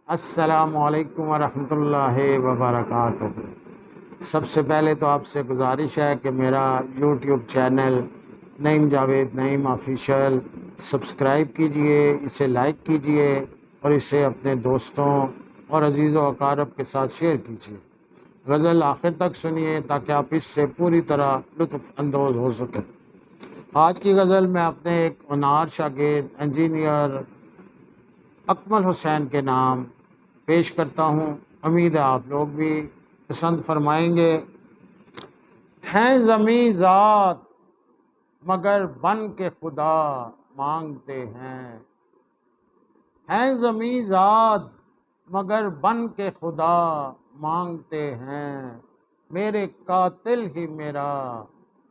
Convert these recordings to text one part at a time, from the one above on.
السلام علیکم ورحمۃ اللہ وبرکاتہ۔ سب سے پہلے تو آپ سے گزارش ہے کہ میرا یوٹیوب چینل نعیم جاوید نعیم آفیشیل سبسکرائب کیجئے، اسے لائک کیجئے اور اسے اپنے دوستوں اور عزیز و اقارب کے ساتھ شیئر کیجئے۔ غزل آخر تک سنیے تاکہ آپ اس سے پوری طرح لطف اندوز ہو سکیں۔ آج کی غزل میں اپنے ایک ہونہار شاگرد انجینئر اکمل حسین کے نام پیش کرتا ہوں، امید ہے آپ لوگ بھی پسند فرمائیں گے۔ ہیں زمیں ذات مگر بن کے خدا مانگتے ہیں زمیں ذات مگر بن کے خدا مانگتے ہیں، میرے قاتل ہی میرا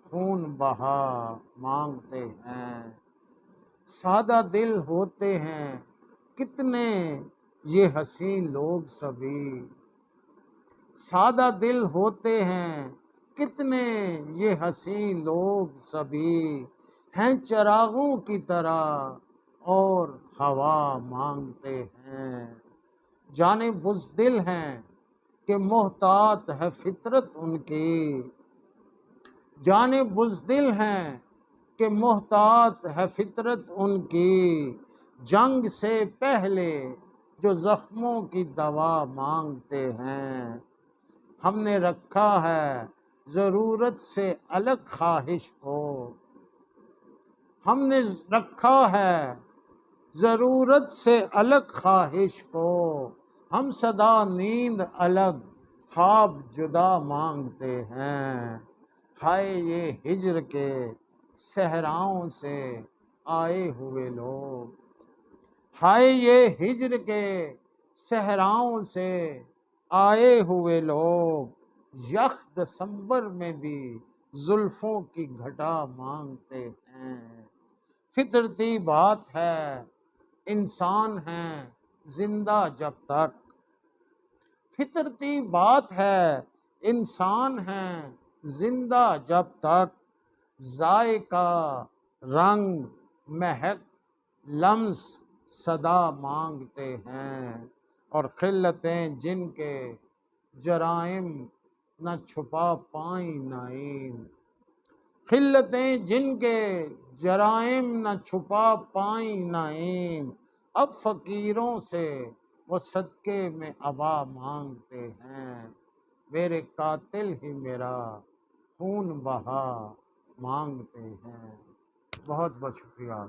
خون بہا مانگتے ہیں۔ سادہ دل ہوتے ہیں کتنے یہ حسین لوگ سبھی، سادہ دل ہوتے ہیں کتنے یہ حسین لوگ سبھی، ہیں چراغوں کی طرح اور ہوا مانگتے ہیں۔ جانے بزدل ہیں کہ محتاط ہے فطرت ان کی، جانے بزدل ہیں کہ محتاط ہے فطرت ان کی، جنگ سے پہلے جو زخموں کی دوا مانگتے ہیں۔ ہم نے رکھا ہے ضرورت سے الگ خواہش کو، ہم نے رکھا ہے ضرورت سے الگ خواہش کو، ہم صدا نیند الگ خواب جدا مانگتے ہیں۔ ہائے یہ ہجر کے صحراؤں سے آئے ہوئے لوگ، ہائے یہ ہجر کے صحراؤں سے آئے ہوئے لوگ، یخ دسمبر میں بھی زلفوں کی گھٹا مانگتے ہیں۔ فطرتی بات ہے انسان ہیں زندہ جب تک، فطرتی بات ہے انسان ہیں زندہ جب تک، ذائقہ رنگ مہک لمس صدا مانگتے ہیں، اور خلتیں جن کے جرائم نہ چھپا پائیں نعیم، خلتیں جن کے جرائم نہ چھپا پائیں نعیم، اب فقیروں سے وہ صدقے میں عبا مانگتے ہیں، میرے قاتل ہی میرا خون بہا مانگتے ہیں۔ بہت بہت شکریہ۔